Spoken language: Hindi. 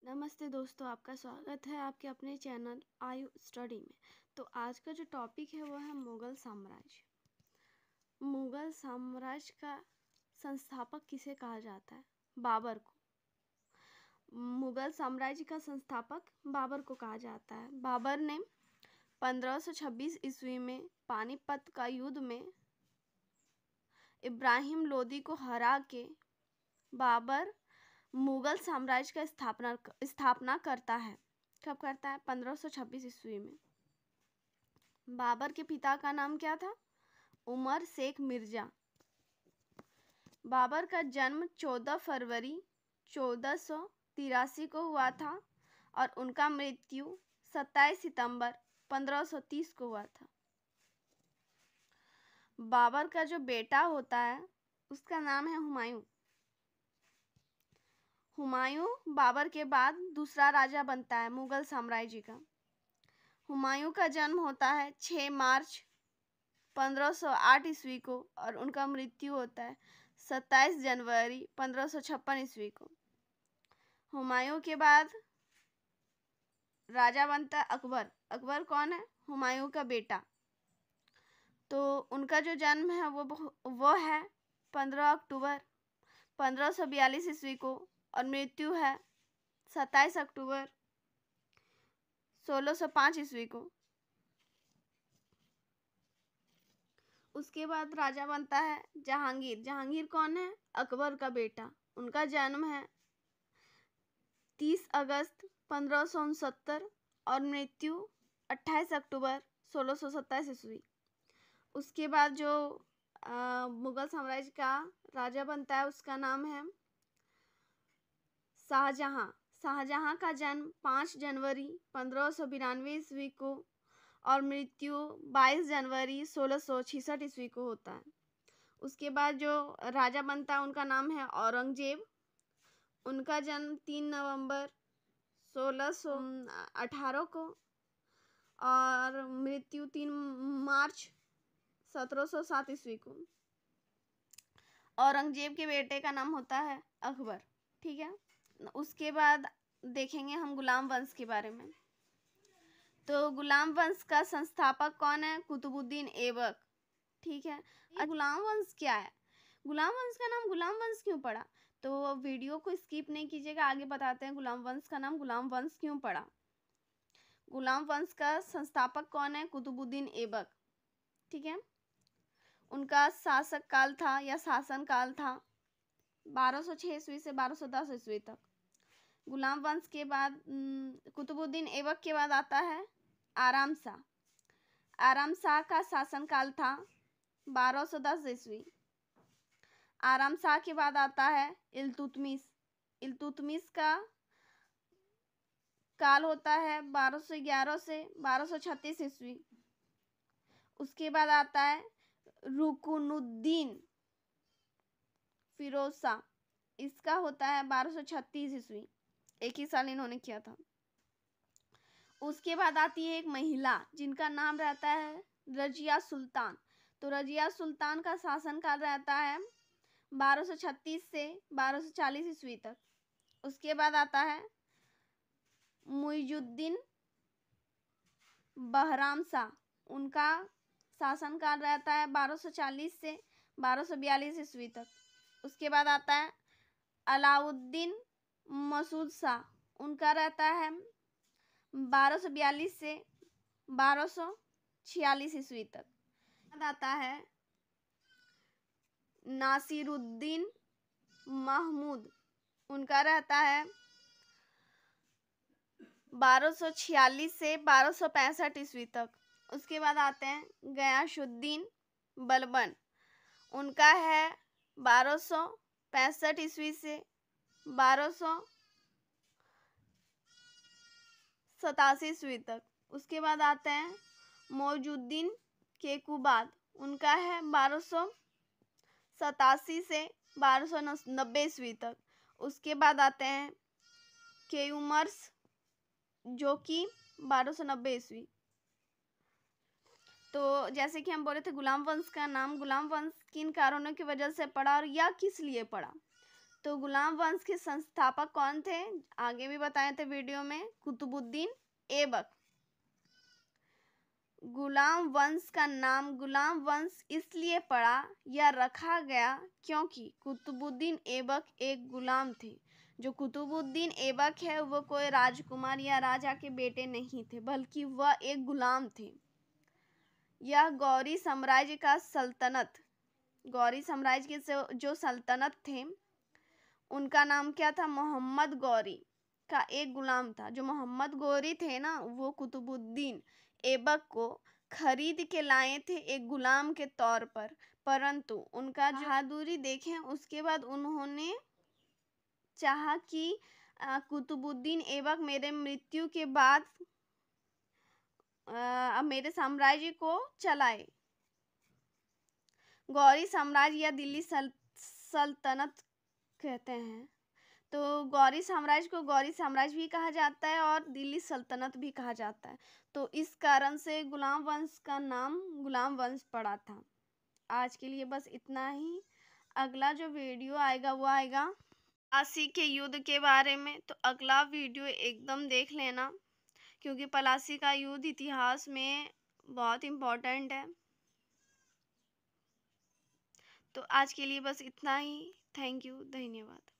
नमस्ते दोस्तों, आपका स्वागत है आपके अपने चैनल आयु स्टडी में। तो आज का जो टॉपिक है वो है मुग़ल साम्राज्य। मुग़ल साम्राज्य का संस्थापक किसे कहा जाता है? बाबर को। मुग़ल साम्राज्य का संस्थापक बाबर को कहा जाता है। बाबर ने 1526 ईस्वी में पानीपत का युद्ध में इब्राहिम लोदी को हरा के बाबर मुग़ल साम्राज्य का स्थापना करता है। कब करता है? 1526 ईस्वी में। बाबर के पिता का नाम क्या था? उमर शेख मिर्जा। बाबर का जन्म 14 फरवरी 1483 को हुआ था और उनका मृत्यु 27 सितंबर 1530 को हुआ था। बाबर का जो बेटा होता है उसका नाम है हुमायूं। हुमायूं बाबर के बाद दूसरा राजा बनता है मुग़ल साम्राज्य का। हुमायूं का जन्म होता है 6 मार्च 1508 ईस्वी को और उनका मृत्यु होता है 27 जनवरी 1556 ईस्वी को। हुमायूं के बाद राजा बनता है अकबर। अकबर कौन है? हुमायूं का बेटा। तो उनका जो जन्म है वो है 15 अक्टूबर 1542 ईस्वी को और मृत्यु है 27 अक्टूबर 1605 ईस्वी को। उसके बाद राजा बनता है जहांगीर। जहांगीर कौन है? अकबर का बेटा। उनका जन्म है 30 अगस्त 1569 और मृत्यु 28 अक्टूबर 1627 ईस्वी। उसके बाद जो मुग़ल साम्राज्य का राजा बनता है उसका नाम है शाहजहां। शाहजहां का जन्म 5 जनवरी 1592 ईस्वी को और मृत्यु 22 जनवरी 1666 ईस्वी को होता है। उसके बाद जो राजा बनता है उनका नाम है औरंगजेब। उनका जन्म 3 नवंबर 1618 को और मृत्यु 3 मार्च 1707 ईस्वी को। औरंगजेब के बेटे का नाम होता है अकबर। ठीक है। उसके बाद देखेंगे हम गुलाम वंश के बारे में। तो गुलाम वंश का संस्थापक कौन है? कुतुबुद्दीन ऐबक। ठीक है। गुलाम वंश क्या है? गुलाम वंश का नाम गुलाम वंश क्यों पड़ा? तो वीडियो को स्किप नहीं कीजिएगा, आगे बताते हैं गुलाम वंश का नाम गुलाम वंश क्यों पड़ा। गुलाम वंश का संस्थापक कौन है? कुतुबुद्दीन ऐबक। ठीक है। उनका शासक काल था या शासन काल था 1206 ईस्वी से 1210 ईस्वी तक। गुलाम वंश के बाद कुतुबुद्दीन ऐबक के बाद आता है आराम शाह। आराम शाह का शासन काल था 1210 ईस्वी। आराम शाह के बाद आता है इल्तुतमिश। इल्तुतमिश का काल होता है 1211 से 1236 ईस्वी। उसके बाद आता है रुकुनुद्दीन फिरोज शाह। इसका होता है 1236 ईस्वी। एक ही साल इन्होंने किया था। उसके बाद आती है एक महिला जिनका नाम रहता है रजिया सुल्तान। तो रजिया सुल्तान का शासनकाल रहता है 1236 से 1240 ईस्वी तक। उसके बाद आता है मुइजुद्दीन बहराम शाह। उनका शासनकाल रहता है 1240 से 1242 ईस्वी तक। उसके बाद आता है अलाउद्दीन मसूद शाह। उनका रहता है 1242 से 1246 ईस्वी तक। बाद आता है नासिरुद्दीन महमूद। उनका रहता है 1246 से 1265 ईस्वी तक। उसके बाद आते हैं गयासुद्दीन बलबन। उनका है 1265 ईस्वी से 1287 ईस्वी तक। उसके बाद आते हैं मौजुद्दीन केकुबाद। उनका है 1287 से 1290 ईस्वी तक। उसके बाद आते हैं केयुमर्स जो कि 1290 ईस्वी। तो जैसे कि हम बोले थे गुलाम वंश का नाम गुलाम वंश किन कारणों की वजह से पड़ा और यह किस लिए पड़ा। तो गुलाम वंश के संस्थापक कौन थे? आगे भी बताए थे वीडियो में, कुतुबुद्दीन ऐबक। गुलाम वंश का नाम गुलाम वंश इसलिए पड़ा या रखा गया क्योंकि कुतुबुद्दीन ऐबक एक गुलाम थे। जो कुतुबुद्दीन ऐबक है वो कोई राजकुमार या राजा के बेटे नहीं थे, बल्कि वह एक गुलाम थे। यह गौरी साम्राज्य का सल्तनत, गौरी साम्राज्य के जो सल्तनत थे उनका नाम क्या था? मोहम्मद गौरी का एक गुलाम था। जो मोहम्मद गौरी थे ना, वो कुतुबुद्दीन ऐबक को खरीद के लाए थे एक गुलाम के तौर पर, परंतु उनका जो बहादुरी देखें उसके बाद उन्होंने चाहा कि कुतुबुद्दीन ऐबक मेरे मृत्यु के बाद मेरे साम्राज्य को चलाए। गौरी साम्राज्य या दिल्ली सल्तनत कहते हैं। तो गौरी साम्राज्य को गौरी साम्राज्य भी कहा जाता है और दिल्ली सल्तनत भी कहा जाता है। तो इस कारण से गुलाम वंश का नाम गुलाम वंश पड़ा था। आज के लिए बस इतना ही। अगला जो वीडियो आएगा वो आएगा प्लासी के युद्ध के बारे में। तो अगला वीडियो एकदम देख लेना, क्योंकि प्लासी का युद्ध इतिहास में बहुत इम्पोर्टेंट है। तो आज के लिए बस इतना ही। थैंक यू, धन्यवाद।